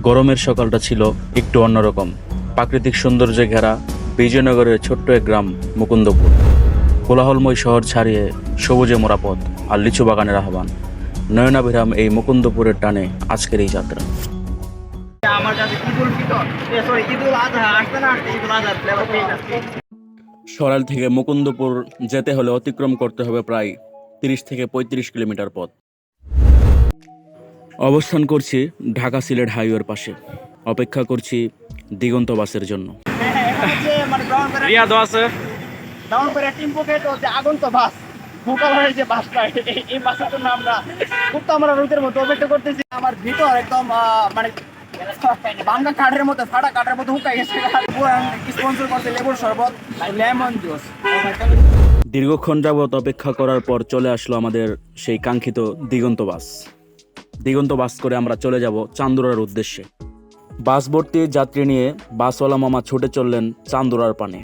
গরমের সকালটা ছিল একটু অন্যরকম। প্রাকৃতিক সৌন্দর্যে ঘেরা বিজয়নগরের ছোট্ট এক গ্রাম মুকুন্দপুর। কোলাহলময় শহর ছাড়িয়ে সবুজে মোড়া পথ আর লিচু বাগানের আহ্বান। নয়নাভিরাম এই মুকুন্দপুরের টানে আজকের এই যাত্রা। আমার কাছে ঈদুল আজহা আসতে না আসতে ঈদুল আজহার ফ্লেভার পেয়ে যাচ্ছে। সরাইল থেকে মুকুন্দপুর যেতে হলে অতিক্রম করতে হবে প্রায় 30 থেকে 35 কিলোমিটার পথ। অবস্থান করছি ঢাকা সিলেট হাইওয়ের পাশে। অপেক্ষা করছি দিগন্ত বাসের জন্য। ব্রাহ্মণবাড়িয়া টিম্পোকে তো যে আগন্ত বাস ভোকালের যে বাসটা এই বাসের জন্য আমরা খুব তো আমরা রোদের মতো অপেক্ষা করতেছি। আমার ভিতর একদম মানে ভাঙ্গা কাঠের মতো ফাটা কাঠের মতো হুকাই গেছে। স্পন্সর করছে লেবুর শরবত লেমন জুস। দীর্ঘক্ষণ যাবৎ অপেক্ষা করার পর চলে আসলো আমাদের সেই কাঙ্ক্ষিত দিগন্ত বাস। দিগন্ত বাস করে আমরা চলে যাব চান্দুরার উদ্দেশ্যে। বাস ভর্তি যাত্রী নিয়ে বাসওয়ালা মামা ছুটে চললেন চান্দুরার পানে।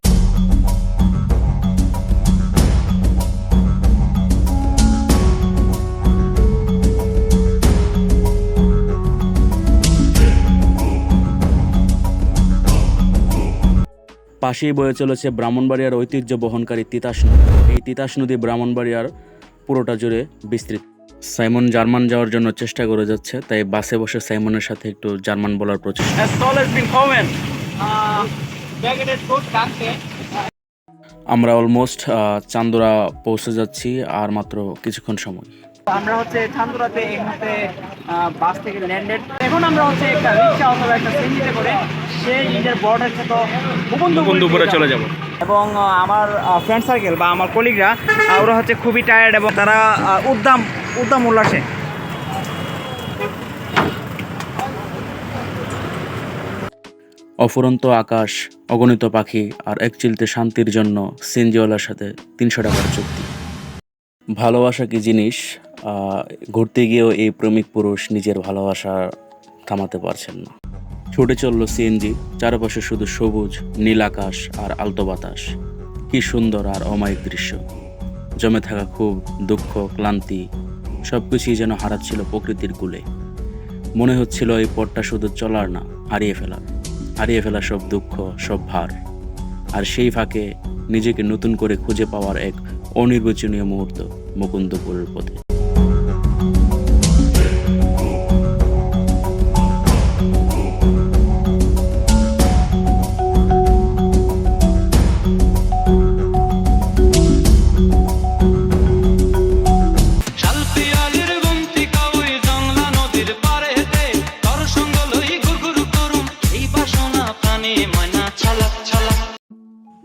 পাশেই বয়ে চলেছে ব্রাহ্মণবাড়িয়ার ঐতিহ্য বহনকারী তিতাস নদী। এই তিতাস নদী ব্রাহ্মণবাড়িয়ার পুরোটা জুড়ে বিস্তৃত। সাইমন জার্মান যাওয়ার জন্য চেষ্টা করে যাচ্ছে, তাই বাসে বসে সাইমনের সাথে একটু জার্মান বলার প্রচেষ্টা। আমরা অলমোস্ট চান্দুরা পৌঁছে যাচ্ছি, আর মাত্র কিছুক্ষণ সময়। আমরা হচ্ছে চান্দুরাতে এই মুহূর্তে বাস থেকে ল্যান্ডেড। এখন আমরা হচ্ছে একটা রিক্সা অথবা একটা সিএনজিতে করে সেই নিজের বর্ডার থেকে মুকুন্দপুরে চলে যাব। এবং আমার ফ্রেন্ড সার্কেল বা আমার কলিগরা ওরা হচ্ছে খুবই টায়ার্ড এবং তারা উদ্দাম উল্লাসে। অফুরন্ত আকাশ, অগণিত পাখি আর এক চিলতে শান্তির জন্য সিএনজিওয়ালার সাথে 300 টাকার চুক্তি। ভালোবাসা কি জিনিস, ঘুরতে গিয়েও এই প্রেমিক পুরুষ নিজের ভালোবাসা থামাতে পারছেন না। ছুটে চলল সিএনজি, চারপাশে শুধু সবুজ, নীল আকাশ আর আলতো বাতাস। কি সুন্দর আর অমায়িক দৃশ্য। জমে থাকা খুব, দুঃখ, ক্লান্তি সবকিছুই যেন হারাচ্ছিল প্রকৃতির কুলে। মনে হচ্ছিল এই পথটা শুধু চলার না, হারিয়ে ফেলা সব দুঃখ, সব ভার। আর সেই ফাঁকে নিজেকে নতুন করে খুঁজে পাওয়ার এক অনির্বচনীয় মুহূর্ত মুকুন্দপুরের পথে।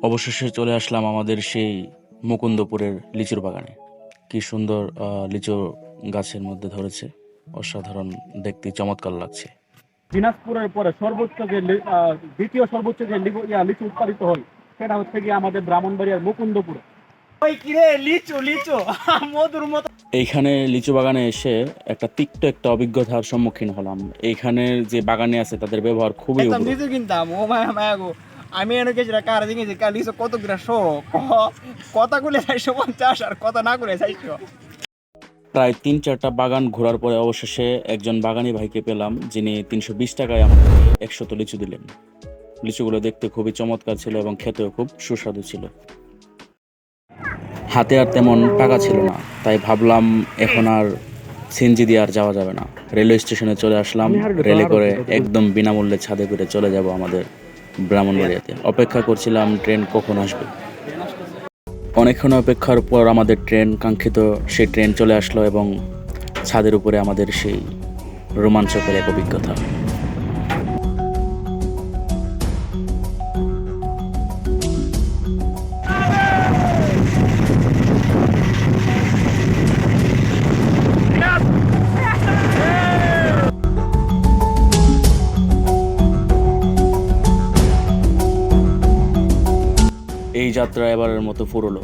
অবশেষে চলে আসলাম আমাদের সেই মুকুন্দপুরের লিচুর বাগানে। কি সুন্দর লিচু গাছের মধ্যে ধরেছে, অসাধারণ দেখতে, চমৎকার লাগছে। দিনাজপুরের পরে সর্বোচ্চ যে দ্বিতীয় সর্বোচ্চ যে লিচু উৎপাদিত হয় সেটা হচ্ছে কি আমাদের ব্রাহ্মণবাড়িয়ার মুকুন্দপুর। ওই কিরে লিচু মধুর মতো। এইখানে লিচু বাগানে এসে একটা অভিজ্ঞতার সম্মুখীন হলাম। এইখানে যে বাগানে আছে তাদের ব্যবহার খুবই উগ্র। লিচু কিনতাম ও মায়া গো। আমি এনে গেছি কার দিকে যে লিচু কত গ্রাম কথা গুলে 450 আর কথা না করে 400। প্রায় 3-4টা বাগান ঘোরার পরে অবশেষে একজন বাগানি ভাইকে পেলাম, যিনি 320 টাকায় আমাকে 100 লিচু দিলেন। লিচুগুলো দেখতে খুবই চমৎকার ছিল এবং খেতেও খুব সুস্বাদু ছিল। হাতে আর তেমন টাকা ছিল না, তাই ভাবলাম এখন আর সিএনজি দিয়ে আর যাওয়া যাবে না। রেলওয়ে স্টেশনে চলে আসলাম। রেলে করে একদম বিনামূল্যে ছাদে করে চলে যাব আমাদের ব্রাহ্মণবাড়িয়াতে। অপেক্ষা করছিলাম ট্রেন কখন আসবে। অনেকক্ষণ অপেক্ষার পর আমাদের কাঙ্ক্ষিত সেই ট্রেন চলে আসলো এবং ছাদের উপরে আমাদের সেই রোমাঞ্চকর এক অভিজ্ঞতা। এই যাত্রা এবারের মতো ফুরলো।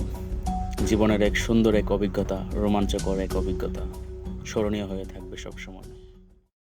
জীবনের এক সুন্দর এক অভিজ্ঞতা, রোমাঞ্চকর এক অভিজ্ঞতা, স্মরণীয় হয়ে থাকবে সবসময়।